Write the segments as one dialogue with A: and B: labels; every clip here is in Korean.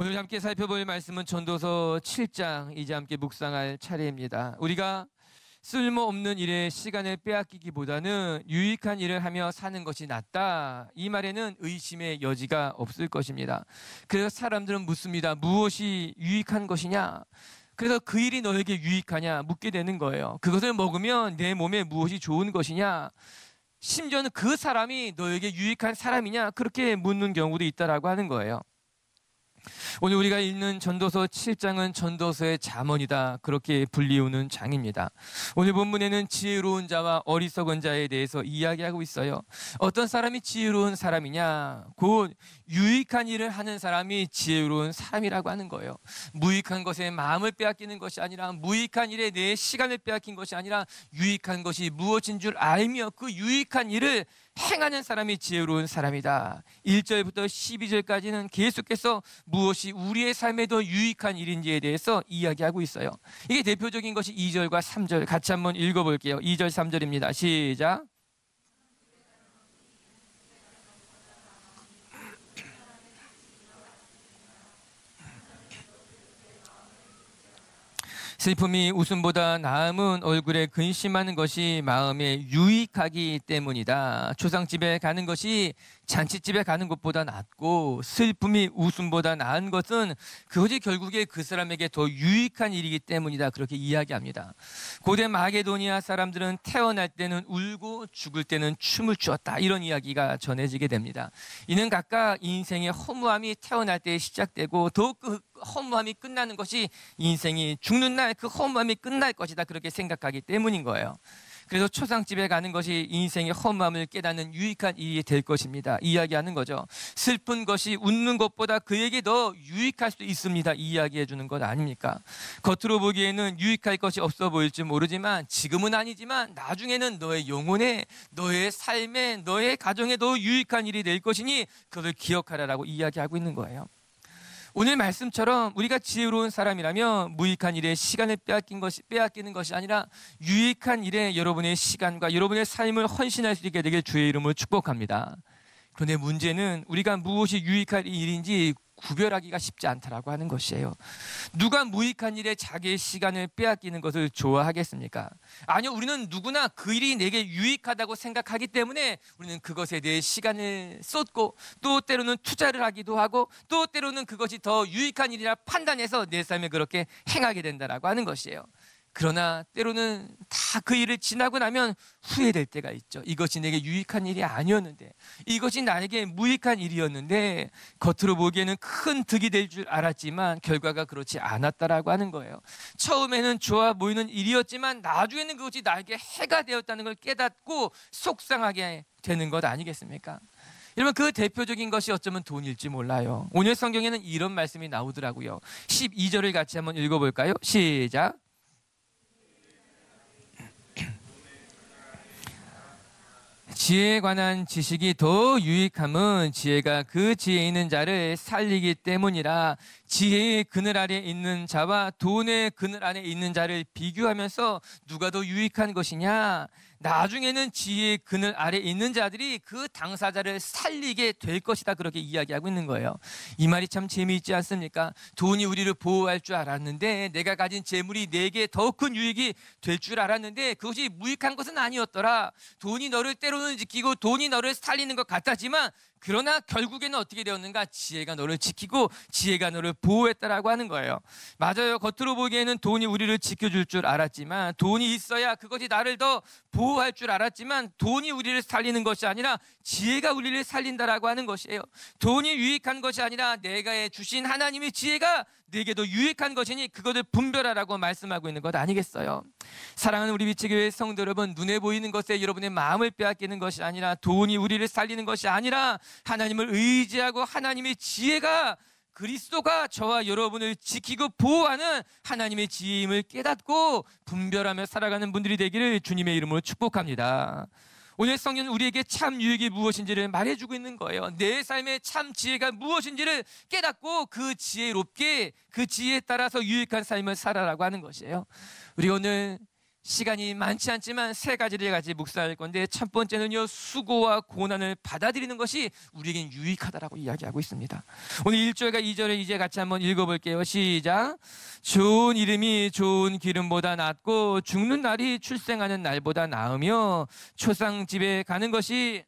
A: 오늘 함께 살펴볼 말씀은 전도서 7장, 이제 함께 묵상할 차례입니다. 우리가 쓸모없는 일에 시간을 빼앗기기보다는 유익한 일을 하며 사는 것이 낫다. 이 말에는 의심의 여지가 없을 것입니다. 그래서 사람들은 묻습니다. 무엇이 유익한 것이냐? 그래서 그 일이 너에게 유익하냐? 묻게 되는 거예요. 그것을 먹으면 내 몸에 무엇이 좋은 것이냐? 심지어는 그 사람이 너에게 유익한 사람이냐? 그렇게 묻는 경우도 있다라고 하는 거예요. 오늘 우리가 읽는 전도서 7장은 전도서의 잠언이다, 그렇게 불리우는 장입니다. 오늘 본문에는 지혜로운 자와 어리석은 자에 대해서 이야기하고 있어요. 어떤 사람이 지혜로운 사람이냐? 곧 유익한 일을 하는 사람이 지혜로운 사람이라고 하는 거예요. 무익한 것에 마음을 빼앗기는 것이 아니라, 무익한 일에 내 시간을 빼앗긴 것이 아니라, 유익한 것이 무엇인 줄 알며 그 유익한 일을 행하는 사람이 지혜로운 사람이다. 1절부터 12절까지는 계속해서 무엇이 우리의 삶에 더 유익한 일인지에 대해서 이야기하고 있어요. 이게 대표적인 것이 2절과 3절 같이 한번 읽어볼게요. 2절 3절입니다. 시작. 슬픔이 웃음보다 나음은 얼굴에 근심하는 것이 마음에 유익하기 때문이다. 초상집에 가는 것이 잔치집에 가는 것보다 낫고, 슬픔이 웃음보다 나은 것은 그것이 결국에 그 사람에게 더 유익한 일이기 때문이다. 그렇게 이야기합니다. 고대 마게도니아 사람들은 태어날 때는 울고 죽을 때는 춤을 추었다, 이런 이야기가 전해지게 됩니다. 이는 각각 인생의 허무함이 태어날 때 시작되고 더욱 그 허무함이 끝나는 것이 인생이 죽는 날 그 허무함이 끝날 것이다, 그렇게 생각하기 때문인 거예요. 그래서 초상집에 가는 것이 인생의 허무함을 깨닫는 유익한 일이 될 것입니다. 이야기하는 거죠. 슬픈 것이 웃는 것보다 그에게 더 유익할 수 있습니다, 이야기해 주는 것 아닙니까? 겉으로 보기에는 유익할 것이 없어 보일지 모르지만, 지금은 아니지만 나중에는 너의 영혼에, 너의 삶에, 너의 가정에 더 유익한 일이 될 것이니 그것을 기억하라라고 이야기하고 있는 거예요. 오늘 말씀처럼 우리가 지혜로운 사람이라면 무익한 일에 시간을 빼앗기는 것이 아니라 유익한 일에 여러분의 시간과 여러분의 삶을 헌신할 수 있게 되길 주의 이름으로 축복합니다. 그런데 문제는 우리가 무엇이 유익한 일인지 구별하기가 쉽지 않다라고 하는 것이에요. 누가 무익한 일에 자기의 시간을 빼앗기는 것을 좋아하겠습니까? 아니요, 우리는 누구나 그 일이 내게 유익하다고 생각하기 때문에 우리는 그것에 대해 시간을 쏟고, 또 때로는 투자를 하기도 하고, 또 때로는 그것이 더 유익한 일이라 판단해서 내 삶에 그렇게 행하게 된다라고 하는 것이에요. 그러나 때로는 다 그 일을 지나고 나면 후회될 때가 있죠. 이것이 내게 유익한 일이 아니었는데, 이것이 나에게 무익한 일이었는데, 겉으로 보기에는 큰 득이 될 줄 알았지만 결과가 그렇지 않았다라고 하는 거예요. 처음에는 좋아 보이는 일이었지만 나중에는 그것이 나에게 해가 되었다는 걸 깨닫고 속상하게 되는 것 아니겠습니까? 여러분, 그 대표적인 것이 어쩌면 돈일지 몰라요. 오늘 성경에는 이런 말씀이 나오더라고요. 12절을 같이 한번 읽어볼까요? 시작. 지혜에 관한 지식이 더 유익함은 지혜가 그 지혜에 있는 자를 살리기 때문이라. 지혜의 그늘 아래 있는 자와 돈의 그늘 안에 있는 자를 비교하면서 누가 더 유익한 것이냐? 나중에는 지혜의 그늘 아래 있는 자들이 그 당사자를 살리게 될 것이다, 그렇게 이야기하고 있는 거예요. 이 말이 참 재미있지 않습니까? 돈이 우리를 보호할 줄 알았는데, 내가 가진 재물이 내게 더 큰 유익이 될 줄 알았는데 그것이 무익한 것은 아니었더라. 돈이 너를 때로는 지키고 돈이 너를 살리는 것 같았지만, 그러나 결국에는 어떻게 되었는가? 지혜가 너를 지키고 지혜가 너를 보호했다라고 하는 거예요. 맞아요. 겉으로 보기에는 돈이 우리를 지켜줄 줄 알았지만, 돈이 있어야 그것이 나를 더 보호할 줄 알았지만, 돈이 우리를 살리는 것이 아니라 지혜가 우리를 살린다라고 하는 것이에요. 돈이 유익한 것이 아니라 내가 주신 하나님의 지혜가 내게 더 유익한 것이니 그것을 분별하라고 말씀하고 있는 것 아니겠어요? 사랑하는 우리 비치교회 성도 여러분, 눈에 보이는 것에 여러분의 마음을 빼앗기는 것이 아니라, 돈이 우리를 살리는 것이 아니라 하나님을 의지하고 하나님의 지혜가, 그리스도가 저와 여러분을 지키고 보호하는 하나님의 지혜임을 깨닫고 분별하며 살아가는 분들이 되기를 주님의 이름으로 축복합니다. 오늘 성경은 우리에게 참 유익이 무엇인지를 말해주고 있는 거예요. 내 삶의 참 지혜가 무엇인지를 깨닫고 그 지혜롭게, 그 지혜에 따라서 유익한 삶을 살아라고 하는 것이에요. 우리 오늘 시간이 많지 않지만 세 가지를 같이 묵상할 건데, 첫 번째는요, 수고와 고난을 받아들이는 것이 우리에겐 유익하다라고 이야기하고 있습니다. 오늘 1절과 2절을 이제 같이 한번 읽어볼게요. 시작. 좋은 이름이 좋은 기름보다 낫고 죽는 날이 출생하는 날보다 나으며 초상집에 가는 것이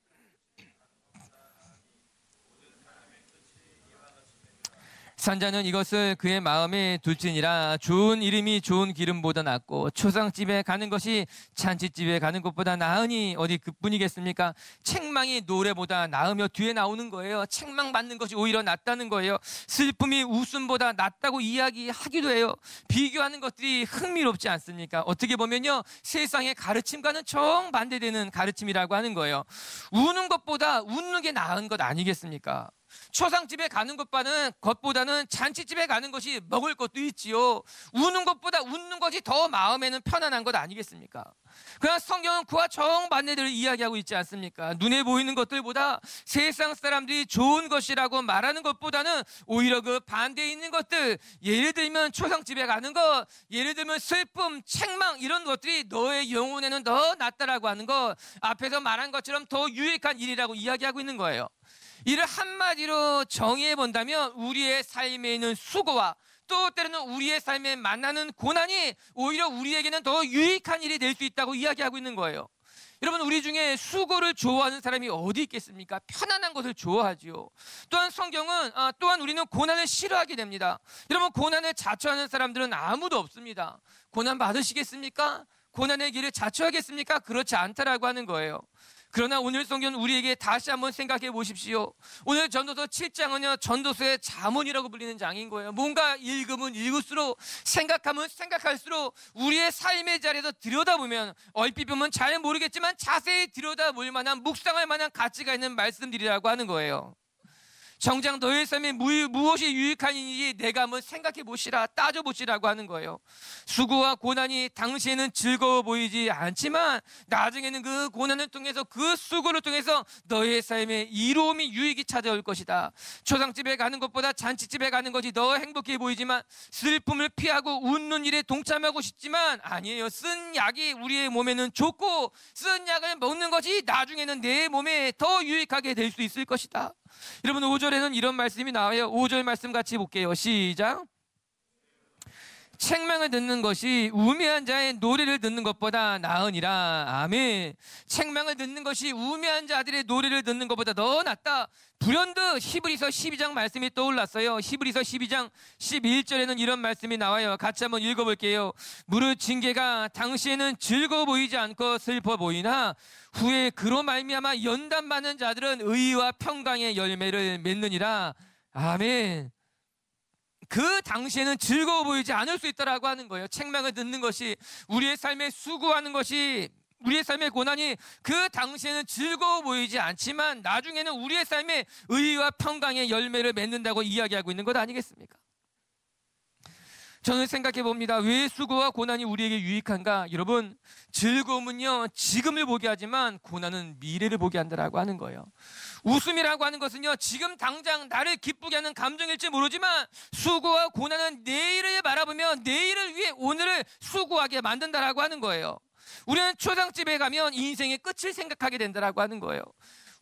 A: 산자는 이것을 그의 마음에 둘지니라. 좋은 이름이 좋은 기름보다 낫고 초상집에 가는 것이 잔치집에 가는 것보다 나으니 어디 그뿐이겠습니까? 책망이 노래보다 나으며 뒤에 나오는 거예요. 책망받는 것이 오히려 낫다는 거예요. 슬픔이 웃음보다 낫다고 이야기하기도 해요. 비교하는 것들이 흥미롭지 않습니까? 어떻게 보면요, 세상의 가르침과는 정반대되는 가르침이라고 하는 거예요. 우는 것보다 웃는 게 나은 것 아니겠습니까? 초상집에 가는 것보다는 잔치집에 가는 것이 먹을 것도 있지요. 우는 것보다 웃는 것이 더 마음에는 편안한 것 아니겠습니까? 그러나 성경은 그와 정반대를 이야기하고 있지 않습니까? 눈에 보이는 것들보다 세상 사람들이 좋은 것이라고 말하는 것보다는 오히려 그 반대에 있는 것들, 예를 들면 초상집에 가는 것, 예를 들면 슬픔, 책망, 이런 것들이 너의 영혼에는 더 낫다라고 하는 것, 앞에서 말한 것처럼 더 유익한 일이라고 이야기하고 있는 거예요. 이를 한마디로 정의해 본다면 우리의 삶에 있는 수고와 또 때로는 우리의 삶에 만나는 고난이 오히려 우리에게는 더 유익한 일이 될 수 있다고 이야기하고 있는 거예요. 여러분, 우리 중에 수고를 좋아하는 사람이 어디 있겠습니까? 편안한 것을 좋아하지요. 또한 우리는 고난을 싫어하게 됩니다. 여러분, 고난을 자초하는 사람들은 아무도 없습니다. 고난 받으시겠습니까? 고난의 길을 자초하겠습니까? 그렇지 않다라고 하는 거예요. 그러나 오늘 성경은 우리에게 다시 한번 생각해 보십시오. 오늘 전도서 7장은요, 전도서의 잠언이라고 불리는 장인 거예요. 뭔가 읽으면 읽을수록, 생각하면 생각할수록 우리의 삶의 자리에서 들여다보면, 얼핏 보면 잘 모르겠지만 자세히 들여다볼 만한, 묵상할 만한 가치가 있는 말씀들이라고 하는 거예요. 정작 너의 삶에 무엇이 유익한 일인지 내가 한번 생각해 보시라, 따져보시라고 하는 거예요. 수고와 고난이 당시에는 즐거워 보이지 않지만 나중에는 그 고난을 통해서, 그 수고를 통해서 너의 삶에 이로움이, 유익이 찾아올 것이다. 초상집에 가는 것보다 잔치집에 가는 것이 더 행복해 보이지만, 슬픔을 피하고 웃는 일에 동참하고 싶지만 아니에요. 쓴 약이 우리의 몸에는 좋고 쓴 약을 먹는 것이 나중에는 내 몸에 더 유익하게 될 수 있을 것이다. 여러분, 5절에는 이런 말씀이 나와요. 5절 말씀 같이 볼게요. 시작. 책망을 듣는 것이 우매한 자의 노래를 듣는 것보다 나으니라. 아멘. 책망을 듣는 것이 우매한 자들의 노래를 듣는 것보다 더 낫다. 불현듯 히브리서 12장 말씀이 떠올랐어요. 히브리서 12장 11절에는 이런 말씀이 나와요. 같이 한번 읽어볼게요. 무릇 징계가 당시에는 즐거워 보이지 않고 슬퍼 보이나 후에 그로 말미암아 연단받는 자들은 의와 평강의 열매를 맺느니라. 아멘. 그 당시에는 즐거워 보이지 않을 수 있다라고 하는 거예요. 책망을 듣는 것이, 우리의 삶에 수고하는 것이, 우리의 삶의 고난이 그 당시에는 즐거워 보이지 않지만 나중에는 우리의 삶에 의와 평강의 열매를 맺는다고 이야기하고 있는 것 아니겠습니까? 저는 생각해 봅니다. 왜 수고와 고난이 우리에게 유익한가? 여러분, 즐거움은요, 지금을 보게 하지만 고난은 미래를 보게 한다라고 하는 거예요. 웃음이라고 하는 것은요, 지금 당장 나를 기쁘게 하는 감정일지 모르지만 수고와 고난은 내일을 바라보며 내일을 위해 오늘을 수고하게 만든다라고 하는 거예요. 우리는 초상집에 가면 인생의 끝을 생각하게 된다라고 하는 거예요.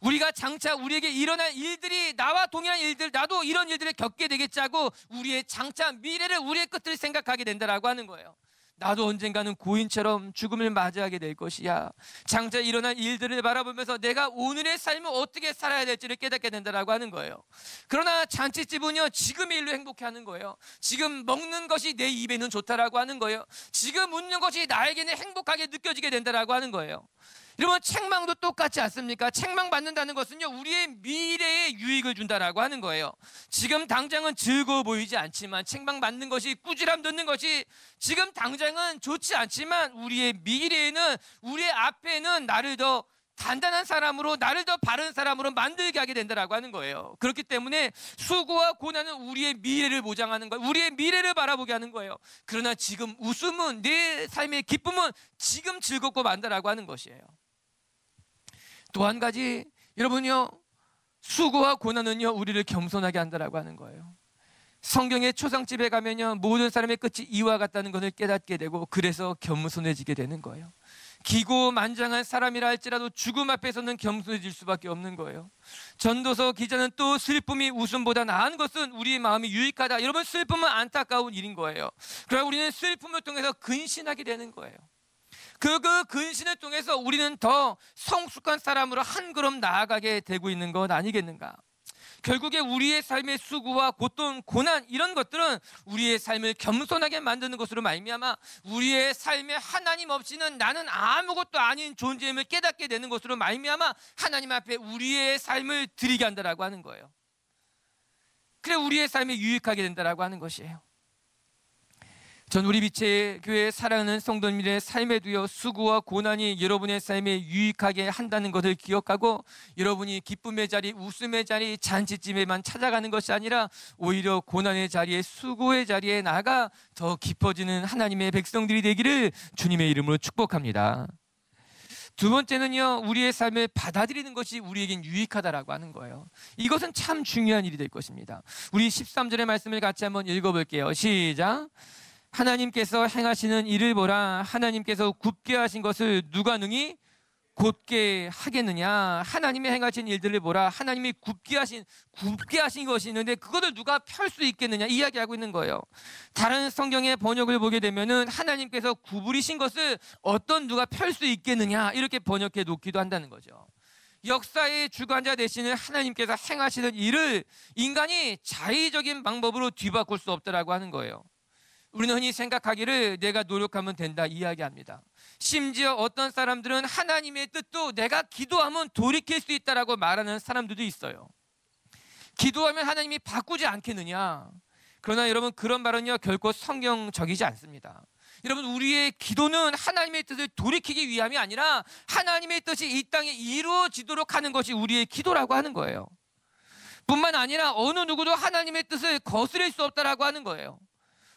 A: 우리가 장차 우리에게 일어날 일들이 나와 동일한 일들, 나도 이런 일들을 겪게 되겠지 하고 우리의 장차 미래를, 우리의 끝을 생각하게 된다라고 하는 거예요. 나도 언젠가는 고인처럼 죽음을 맞이하게 될 것이야. 장차 일어날 일들을 바라보면서 내가 오늘의 삶을 어떻게 살아야 될지를 깨닫게 된다라고 하는 거예요. 그러나 잔치집은요, 지금의 일로 행복해하는 거예요. 지금 먹는 것이 내 입에는 좋다라고 하는 거예요. 지금 웃는 것이 나에게는 행복하게 느껴지게 된다라고 하는 거예요. 여러분, 책망도 똑같지 않습니까? 책망받는다는 것은요, 우리의 미래에 유익을 준다라고 하는 거예요. 지금 당장은 즐거워 보이지 않지만, 책망받는 것이, 꾸지람 듣는 것이 지금 당장은 좋지 않지만 우리의 미래에는, 우리의 앞에는 나를 더 단단한 사람으로, 나를 더 바른 사람으로 만들게 하게 된다라고 하는 거예요. 그렇기 때문에 수고와 고난은 우리의 미래를 보장하는 거예요. 우리의 미래를 바라보게 하는 거예요. 그러나 지금 웃음은, 내 삶의 기쁨은 지금 즐겁고 만다라고 하는 것이에요. 또 한 가지, 여러분요, 수고와 고난은요, 우리를 겸손하게 한다라고 하는 거예요. 성경의 초상집에 가면요, 모든 사람의 끝이 이와 같다는 것을 깨닫게 되고, 그래서 겸손해지게 되는 거예요. 기고만장한 사람이라 할지라도 죽음 앞에서는 겸손해질 수밖에 없는 거예요. 전도서 기자는 또 슬픔이 웃음보다 나은 것은 우리의 마음이 유익하다. 여러분, 슬픔은 안타까운 일인 거예요. 그러나 우리는 슬픔을 통해서 근신하게 되는 거예요. 그 근신을 통해서 우리는 더 성숙한 사람으로 한 걸음 나아가게 되고 있는 것 아니겠는가? 결국에 우리의 삶의 수고와 고통, 고난, 이런 것들은 우리의 삶을 겸손하게 만드는 것으로 말미암아 우리의 삶에 하나님 없이는 나는 아무것도 아닌 존재임을 깨닫게 되는 것으로 말미암아 하나님 앞에 우리의 삶을 드리게 한다라고 하는 거예요. 그래 우리의 삶이 유익하게 된다라고 하는 것이에요. 전 우리 빛의 교회 사랑하는 성도님들의 삶에 두어 수고와 고난이 여러분의 삶에 유익하게 한다는 것을 기억하고, 여러분이 기쁨의 자리, 웃음의 자리, 잔치집에만 찾아가는 것이 아니라 오히려 고난의 자리에, 수고의 자리에 나가 더 깊어지는 하나님의 백성들이 되기를 주님의 이름으로 축복합니다. 두 번째는요, 우리의 삶을 받아들이는 것이 우리에겐 유익하다라고 하는 거예요. 이것은 참 중요한 일이 될 것입니다. 우리 13절의 말씀을 같이 한번 읽어볼게요. 시작. 하나님께서 행하시는 일을 보라. 하나님께서 굽게 하신 것을 누가 능히 곧게 하겠느냐. 하나님이 행하신 일들을 보라. 하나님이 굽게 하신 것이 있는데 그것을 누가 펼 수 있겠느냐 이야기하고 있는 거예요. 다른 성경의 번역을 보게 되면은 하나님께서 구부리신 것을 어떤 누가 펼 수 있겠느냐 이렇게 번역해 놓기도 한다는 거죠. 역사의 주관자 되시는 하나님께서 행하시는 일을 인간이 자의적인 방법으로 뒤바꿀 수 없다라고 하는 거예요. 우리는 흔히 생각하기를 내가 노력하면 된다 이야기합니다. 심지어 어떤 사람들은 하나님의 뜻도 내가 기도하면 돌이킬 수 있다라고 말하는 사람들도 있어요. 기도하면 하나님이 바꾸지 않겠느냐. 그러나 여러분, 그런 말은요 결코 성경적이지 않습니다. 여러분, 우리의 기도는 하나님의 뜻을 돌이키기 위함이 아니라 하나님의 뜻이 이 땅에 이루어지도록 하는 것이 우리의 기도라고 하는 거예요. 뿐만 아니라 어느 누구도 하나님의 뜻을 거스릴 수 없다라고 하는 거예요.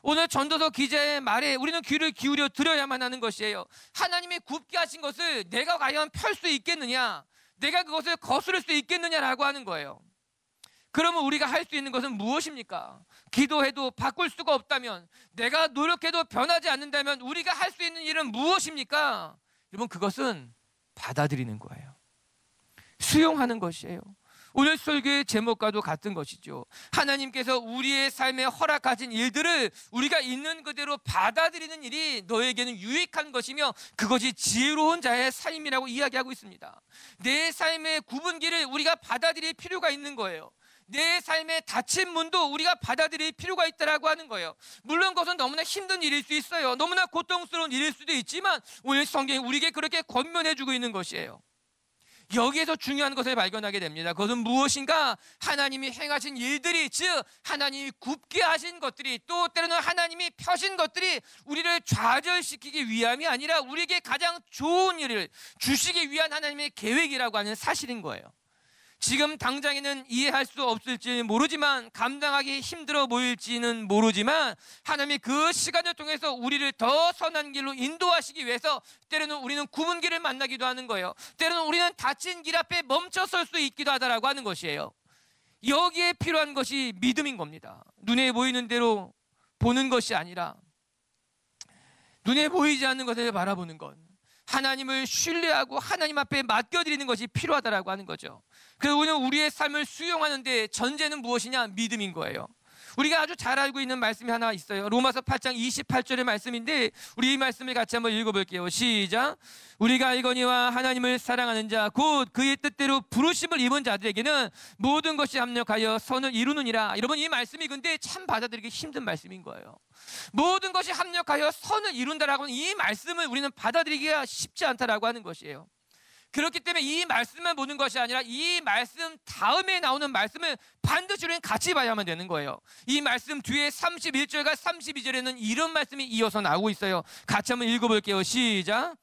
A: 오늘 전도서 기자의 말에 우리는 귀를 기울여 들어야만 하는 것이에요. 하나님이 굽게 하신 것을 내가 과연 펼 수 있겠느냐, 내가 그것을 거스를 수 있겠느냐라고 하는 거예요. 그러면 우리가 할 수 있는 것은 무엇입니까? 기도해도 바꿀 수가 없다면, 내가 노력해도 변하지 않는다면 우리가 할 수 있는 일은 무엇입니까? 여러분, 그것은 받아들이는 거예요. 수용하는 것이에요. 오늘 설교의 제목과도 같은 것이죠. 하나님께서 우리의 삶에 허락하신 일들을 우리가 있는 그대로 받아들이는 일이 너에게는 유익한 것이며 그것이 지혜로운 자의 삶이라고 이야기하고 있습니다. 내 삶의 굽은 길을 우리가 받아들일 필요가 있는 거예요. 내 삶의 닫힌 문도 우리가 받아들일 필요가 있다라고 하는 거예요. 물론 그것은 너무나 힘든 일일 수 있어요. 너무나 고통스러운 일일 수도 있지만 오늘 성경이 우리에게 그렇게 권면해주고 있는 것이에요. 여기에서 중요한 것을 발견하게 됩니다. 그것은 무엇인가? 하나님이 행하신 일들이, 즉 하나님이 굽게 하신 것들이, 또 때로는 하나님이 펴신 것들이 우리를 좌절시키기 위함이 아니라 우리에게 가장 좋은 일을 주시기 위한 하나님의 계획이라고 하는 사실인 거예요. 지금 당장에는 이해할 수 없을지 모르지만, 감당하기 힘들어 보일지는 모르지만 하나님이 그 시간을 통해서 우리를 더 선한 길로 인도하시기 위해서 때로는 우리는 굽은 길을 만나기도 하는 거예요. 때로는 우리는 닫힌 길 앞에 멈춰설 수 있기도 하다라고 하는 것이에요. 여기에 필요한 것이 믿음인 겁니다. 눈에 보이는 대로 보는 것이 아니라 눈에 보이지 않는 것을 바라보는 것, 하나님을 신뢰하고 하나님 앞에 맡겨드리는 것이 필요하다라고 하는 거죠. 그래서 우리는 우리의 삶을 수용하는데 전제는 무엇이냐? 믿음인 거예요. 우리가 아주 잘 알고 있는 말씀이 하나 있어요. 로마서 8장 28절의 말씀인데 우리 이 말씀을 같이 한번 읽어볼게요. 시작. 우리가 알거니와 하나님을 사랑하는 자 곧 그의 뜻대로 부르심을 입은 자들에게는 모든 것이 합력하여 선을 이루느니라. 여러분, 이 말씀이 근데 참 받아들이기 힘든 말씀인 거예요. 모든 것이 합력하여 선을 이룬다라고 하는 이 말씀을 우리는 받아들이기가 쉽지 않다라고 하는 것이에요. 그렇기 때문에 이 말씀만 보는 것이 아니라 이 말씀 다음에 나오는 말씀을 반드시 우리는 같이 봐야만 되는 거예요. 이 말씀 뒤에 31절과 32절에는 이런 말씀이 이어서 나오고 있어요. 같이 한번 읽어볼게요. 시작.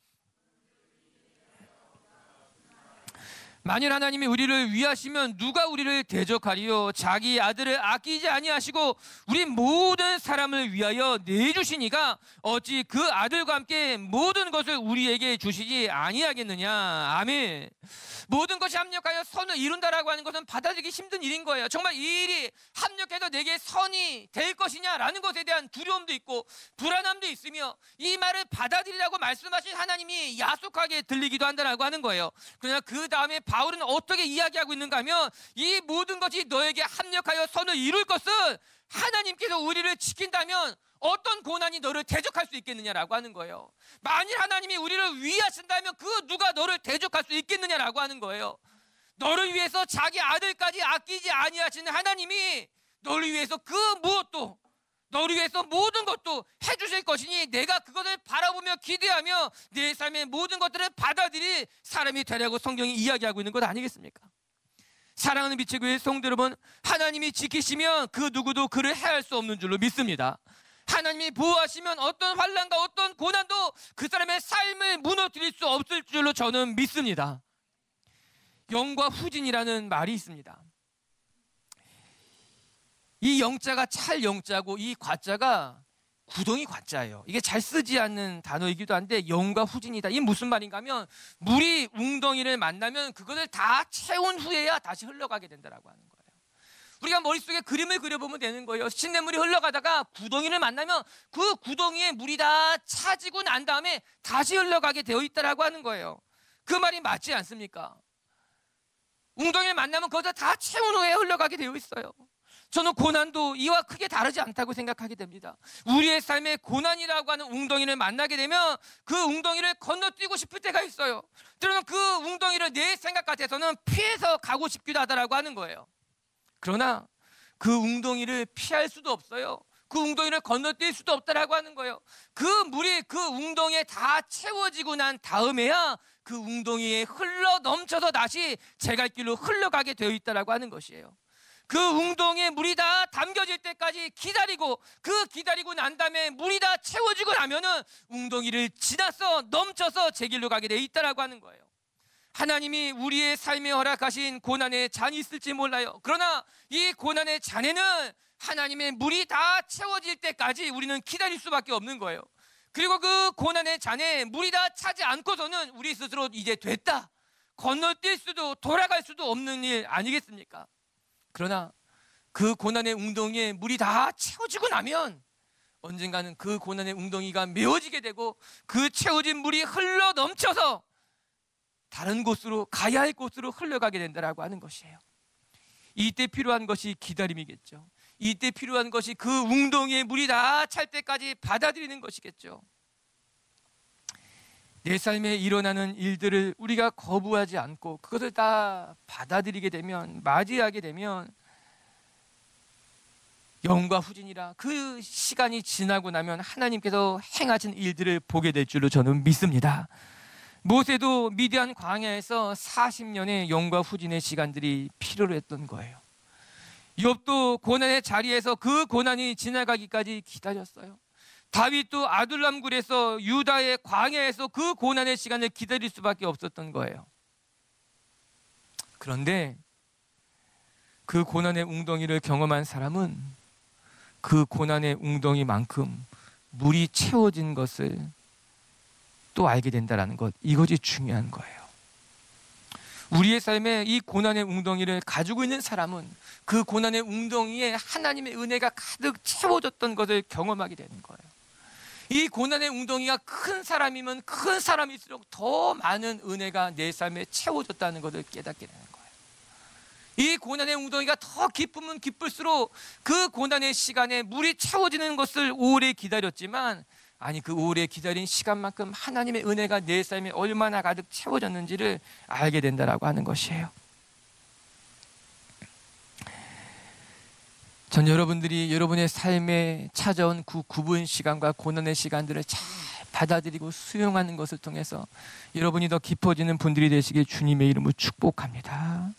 A: 만일 하나님이 우리를 위하시면 누가 우리를 대적하리요? 자기 아들을 아끼지 아니하시고 우리 모든 사람을 위하여 내주시니가 어찌 그 아들과 함께 모든 것을 우리에게 주시지 아니하겠느냐. 아멘. 모든 것이 합력하여 선을 이룬다라고 하는 것은 받아들이기 힘든 일인 거예요. 정말 이 일이 합력해서 내게 선이 될 것이냐라는 것에 대한 두려움도 있고 불안함도 있으며, 이 말을 받아들이라고 말씀하신 하나님이 야속하게 들리기도 한다라고 하는 거예요. 그러나 그 다음에 바울은 어떻게 이야기하고 있는가 하면, 이 모든 것이 너에게 합력하여 선을 이룰 것은 하나님께서 우리를 지킨다면 어떤 고난이 너를 대적할 수 있겠느냐라고 하는 거예요. 만일 하나님이 우리를 위하신다면 그 누가 너를 대적할 수 있겠느냐라고 하는 거예요. 너를 위해서 자기 아들까지 아끼지 아니하시는 하나님이 너를 위해서 그 무엇도, 너를 위해서 모든 것도 해주실 것이니 내가 그것을 바라보며 기대하며 내 삶의 모든 것들을 받아들일 사람이 되라고 성경이 이야기하고 있는 것 아니겠습니까? 사랑하는 빛의 교회 성도 여러분, 하나님이 지키시면 그 누구도 그를 해할 수 없는 줄로 믿습니다. 하나님이 보호하시면 어떤 환난과 어떤 고난도 그 사람의 삶을 무너뜨릴 수 없을 줄로 저는 믿습니다. 영과 후진이라는 말이 있습니다. 이 영자가 찰 영자고 이 과자가 구덩이 과자예요. 이게 잘 쓰지 않는 단어이기도 한데 영과 후진이다. 이게 무슨 말인가 하면, 물이 웅덩이를 만나면 그것을 다 채운 후에야 다시 흘러가게 된다라고 하는 거예요. 우리가 머릿속에 그림을 그려보면 되는 거예요. 시냇물이 흘러가다가 구덩이를 만나면 그 구덩이에 물이 다 차지고 난 다음에 다시 흘러가게 되어 있다라고 하는 거예요. 그 말이 맞지 않습니까? 웅덩이를 만나면 그것을 다 채운 후에 흘러가게 되어 있어요. 저는 고난도 이와 크게 다르지 않다고 생각하게 됩니다. 우리의 삶에 고난이라고 하는 웅덩이를 만나게 되면 그 웅덩이를 건너뛰고 싶을 때가 있어요. 때로는 그 웅덩이를 내 생각 같아서는 피해서 가고 싶기도 하다라고 하는 거예요. 그러나 그 웅덩이를 피할 수도 없어요. 그 웅덩이를 건너뛸 수도 없다라고 하는 거예요. 그 물이 그 웅덩이에 다 채워지고 난 다음에야 그 웅덩이에 흘러 넘쳐서 다시 제 갈 길로 흘러가게 되어 있다라고 하는 것이에요. 그 웅덩이에 물이 다 담겨질 때까지 기다리고, 그 기다리고 난 다음에 물이 다 채워지고 나면은 웅덩이를 지나서 넘쳐서 제 길로 가게 돼 있다라고 하는 거예요. 하나님이 우리의 삶에 허락하신 고난의 잔이 있을지 몰라요. 그러나 이 고난의 잔에는 하나님의 물이 다 채워질 때까지 우리는 기다릴 수밖에 없는 거예요. 그리고 그 고난의 잔에 물이 다 차지 않고서는 우리 스스로 이제 됐다, 건너뛸 수도 돌아갈 수도 없는 일 아니겠습니까? 그러나 그 고난의 웅덩이에 물이 다 채워지고 나면 언젠가는 그 고난의 웅덩이가 메워지게 되고 그 채워진 물이 흘러 넘쳐서 다른 곳으로, 가야 할 곳으로 흘러가게 된다라고 하는 것이에요. 이때 필요한 것이 기다림이겠죠. 이때 필요한 것이 그 웅덩이에 물이 다 찰 때까지 받아들이는 것이겠죠. 내 삶에 일어나는 일들을 우리가 거부하지 않고 그것을 다 받아들이게 되면, 맞이하게 되면 영과 후진이라 그 시간이 지나고 나면 하나님께서 행하신 일들을 보게 될 줄로 저는 믿습니다. 모세도 미디안 광야에서 40년의 영과 후진의 시간들이 필요로 했던 거예요. 욥도 고난의 자리에서 그 고난이 지나가기까지 기다렸어요. 다윗도 아둘람 굴에서, 유다의 광야에서 그 고난의 시간을 기다릴 수밖에 없었던 거예요. 그런데 그 고난의 웅덩이를 경험한 사람은 그 고난의 웅덩이만큼 물이 채워진 것을 또 알게 된다는 것, 이것이 중요한 거예요. 우리의 삶에 이 고난의 웅덩이를 가지고 있는 사람은 그 고난의 웅덩이에 하나님의 은혜가 가득 채워졌던 것을 경험하게 되는 거예요. 이 고난의 웅덩이가 큰 사람이면 큰 사람일수록 더 많은 은혜가 내 삶에 채워졌다는 것을 깨닫게 되는 거예요. 이 고난의 웅덩이가 더 깊으면 깊을수록 그 고난의 시간에 물이 채워지는 것을 오래 기다렸지만, 아니, 그 오래 기다린 시간만큼 하나님의 은혜가 내 삶에 얼마나 가득 채워졌는지를 알게 된다라고 하는 것이에요. 전 여러분들이 여러분의 삶에 찾아온 그 구분 시간과 고난의 시간들을 잘 받아들이고 수용하는 것을 통해서 여러분이 더 깊어지는 분들이 되시길 주님의 이름으로 축복합니다.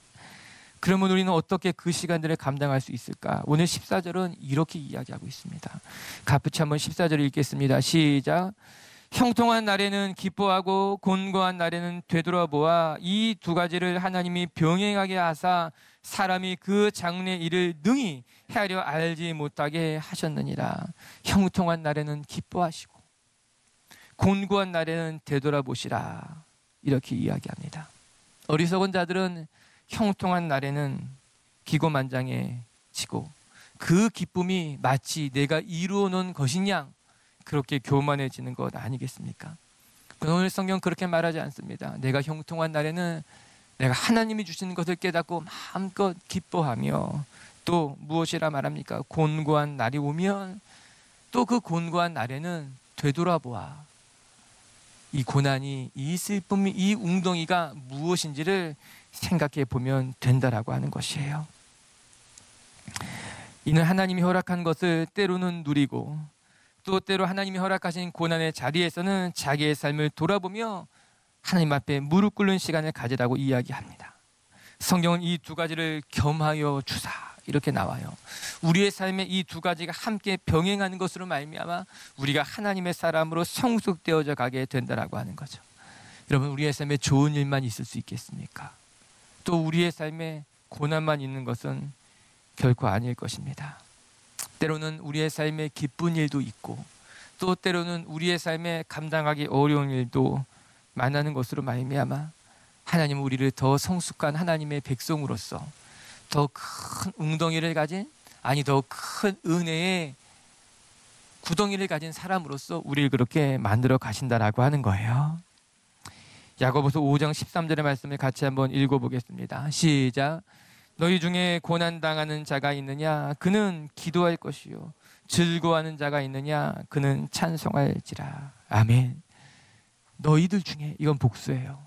A: 그러면 우리는 어떻게 그 시간들을 감당할 수 있을까? 오늘 14절은 이렇게 이야기하고 있습니다. 같이 한번 14절을 읽겠습니다. 시작. 형통한 날에는 기뻐하고 곤고한 날에는 되돌아보아 이 두 가지를 하나님이 병행하게 하사 사람이 그 장래 일을 능히 헤아려 알지 못하게 하셨느니라. 형통한 날에는 기뻐하시고 곤고한 날에는 되돌아보시라. 이렇게 이야기합니다. 어리석은 자들은 형통한 날에는 기고만장해지고 그 기쁨이 마치 내가 이루어 놓은 것이냐 그렇게 교만해지는 것 아니겠습니까? 오늘 성경 그렇게 말하지 않습니다. 내가 형통한 날에는 내가 하나님이 주시는 것을 깨닫고 마음껏 기뻐하며, 또 무엇이라 말합니까? 곤고한 날이 오면 또 그 곤고한 날에는 되돌아보아 이 고난이, 이 슬픔이, 이 웅덩이가 무엇인지를 생각해 보면 된다라고 하는 것이에요. 이는 하나님이 허락한 것을 때로는 누리고 또 때로 하나님이 허락하신 고난의 자리에서는 자기의 삶을 돌아보며 하나님 앞에 무릎 꿇는 시간을 가지라고 이야기합니다. 성경은 이 두 가지를 겸하여 주사 이렇게 나와요. 우리의 삶에 이 두 가지가 함께 병행하는 것으로 말미암아 우리가 하나님의 사람으로 성숙되어져 가게 된다라고 하는 거죠. 여러분, 우리의 삶에 좋은 일만 있을 수 있겠습니까? 또 우리의 삶에 고난만 있는 것은 결코 아닐 것입니다. 때로는 우리의 삶에 기쁜 일도 있고 또 때로는 우리의 삶에 감당하기 어려운 일도 만나는 것으로 말미암아 하나님은 우리를 더 성숙한 하나님의 백성으로서 더 큰 웅덩이를 가진, 아니 더 큰 은혜의 구덩이를 가진 사람으로서 우리를 그렇게 만들어 가신다라고 하는 거예요. 야고보서 5장 13절의 말씀을 같이 한번 읽어보겠습니다. 시작. 너희 중에 고난당하는 자가 있느냐? 그는 기도할 것이요. 즐거워하는 자가 있느냐? 그는 찬송할지라. 아멘. 너희들 중에, 이건 복수예요.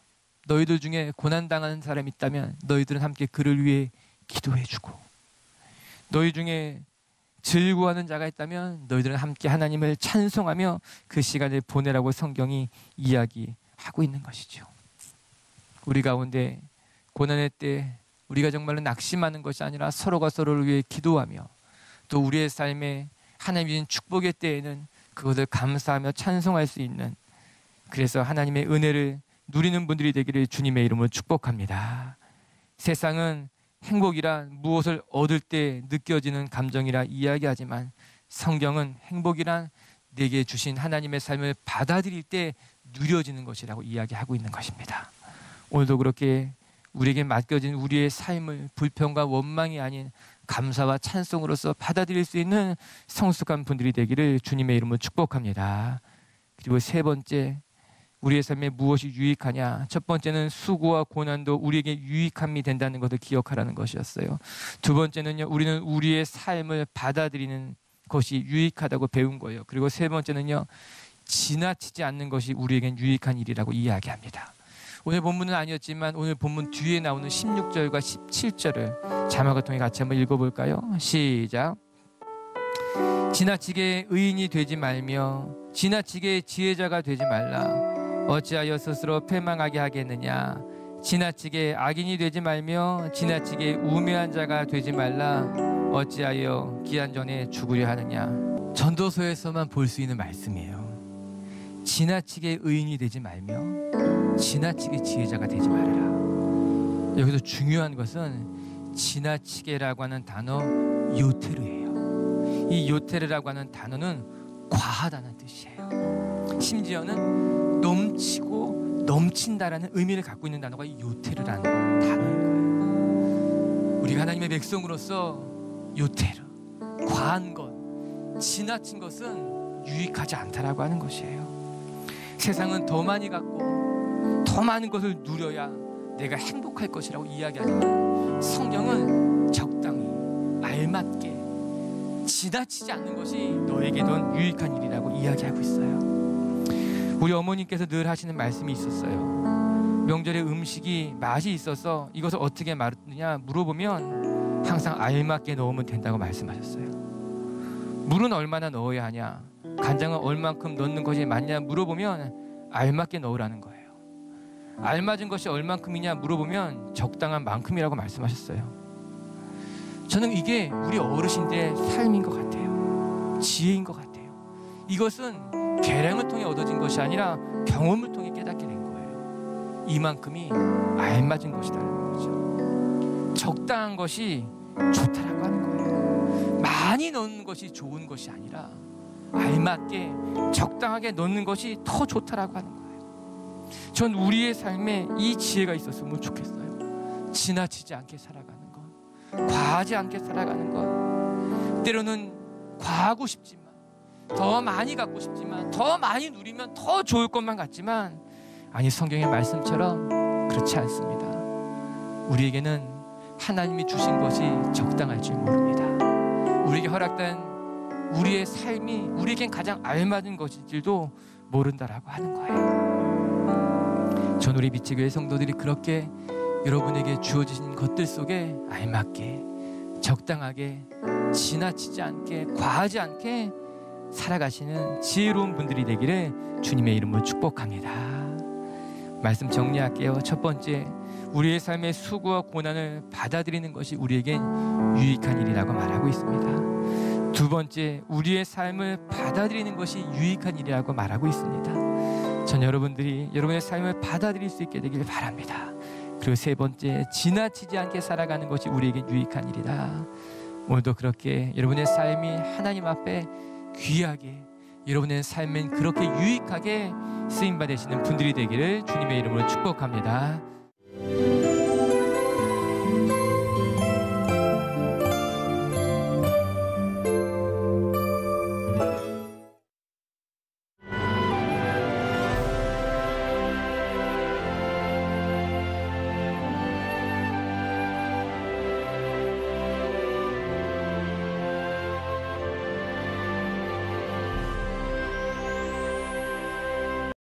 A: 너희들 중에 고난당하는 사람이 있다면 너희들은 함께 그를 위해 기도해주고, 너희 중에 즐거워하는 자가 있다면 너희들은 함께 하나님을 찬송하며 그 시간을 보내라고 성경이 이야기하고 있는 것이죠. 우리 가운데 고난의 때 우리가 정말로 낙심하는 것이 아니라 서로가 서로를 위해 기도하며 또 우리의 삶에 하나님이 주신 축복의 때에는 그것을 감사하며 찬송할 수 있는, 그래서 하나님의 은혜를 누리는 분들이 되기를 주님의 이름으로 축복합니다. 세상은 행복이란 무엇을 얻을 때 느껴지는 감정이라 이야기하지만 성경은 행복이란 내게 주신 하나님의 삶을 받아들일 때 누려지는 것이라고 이야기하고 있는 것입니다. 오늘도 그렇게 우리에게 맡겨진 우리의 삶을 불평과 원망이 아닌 감사와 찬송으로서 받아들일 수 있는 성숙한 분들이 되기를 주님의 이름으로 축복합니다. 그리고 세 번째, 우리의 삶에 무엇이 유익하냐? 첫 번째는 수고와 고난도 우리에게 유익함이 된다는 것을 기억하라는 것이었어요. 두 번째는요, 우리는 우리의 삶을 받아들이는 것이 유익하다고 배운 거예요. 그리고 세 번째는요, 지나치지 않는 것이 우리에겐 유익한 일이라고 이야기합니다. 오늘 본문은 아니었지만 오늘 본문 뒤에 나오는 16절과 17절을 자막을 통해 같이 한번 읽어볼까요? 시작. 지나치게 의인이 되지 말며 지나치게 지혜자가 되지 말라. 어찌하여 스스로 패망하게 하겠느냐? 지나치게 악인이 되지 말며 지나치게 우매한 자가 되지 말라. 어찌하여 기한 전에 죽으려 하느냐? 전도서에서만 볼 수 있는 말씀이에요. 지나치게 의인이 되지 말며 지나치게 지혜자가 되지 말아라. 여기서 중요한 것은 지나치게라고 하는 단어 요테르예요. 이 요테르라고 하는 단어는 과하다는 뜻이에요. 심지어는 넘치고 넘친다라는 의미를 갖고 있는 단어가 이 요테르라는 단어인 거예요. 우리가 하나님의 백성으로서 요테르, 과한 것, 지나친 것은 유익하지 않다라고 하는 것이에요. 세상은 더 많이 갖고 더 많은 것을 누려야 내가 행복할 것이라고 이야기하지만 성경은 적당히 알맞게 지나치지 않는 것이 너에게도 유익한 일이라고 이야기하고 있어요. 우리 어머님께서 늘 하시는 말씀이 있었어요. 명절에 음식이 맛이 있어서 이것을 어떻게 말느냐 물어보면 항상 알맞게 넣으면 된다고 말씀하셨어요. 물은 얼마나 넣어야 하냐, 간장은 얼만큼 넣는 것이 맞냐 물어보면 알맞게 넣으라는 거예요. 알맞은 것이 얼만큼이냐 물어보면 적당한 만큼이라고 말씀하셨어요. 저는 이게 우리 어르신들의 삶인 것 같아요. 지혜인 것 같아요. 이것은 계량을 통해 얻어진 것이 아니라 경험을 통해 깨닫게 된 거예요. 이만큼이 알맞은 것이라는 거죠. 적당한 것이 좋다라고 하는 거예요. 많이 넣는 것이 좋은 것이 아니라 알맞게 적당하게 넣는 것이 더 좋다라고 하는 거예요. 전 우리의 삶에 이 지혜가 있었으면 좋겠어요. 지나치지 않게 살아가는 것, 과하지 않게 살아가는 것. 때로는 과하고 싶지만, 더 많이 갖고 싶지만, 더 많이 누리면 더 좋을 것만 같지만, 아니, 성경의 말씀처럼 그렇지 않습니다. 우리에게는 하나님이 주신 것이 적당할 줄 모릅니다. 우리에게 허락된 우리의 삶이 우리에겐 가장 알맞은 것일 줄도 모른다라고 하는 거예요. 전 우리 미치교회 성도들이 그렇게 여러분에게 주어진 것들 속에 알맞게, 적당하게, 지나치지 않게, 과하지 않게 살아가시는 지혜로운 분들이 되기를 주님의 이름으로 축복합니다. 말씀 정리할게요. 첫 번째, 우리의 삶의 수고와 고난을 받아들이는 것이 우리에겐 유익한 일이라고 말하고 있습니다. 두 번째, 우리의 삶을 받아들이는 것이 유익한 일이라고 말하고 있습니다. 전 여러분들이 여러분의 삶을 받아들일 수 있게 되길 바랍니다. 그리고 세 번째, 지나치지 않게 살아가는 것이 우리에게 유익한 일이다. 오늘도 그렇게 여러분의 삶이 하나님 앞에 귀하게, 여러분의 삶은 그렇게 유익하게 쓰임받으시는 분들이 되기를 주님의 이름으로 축복합니다.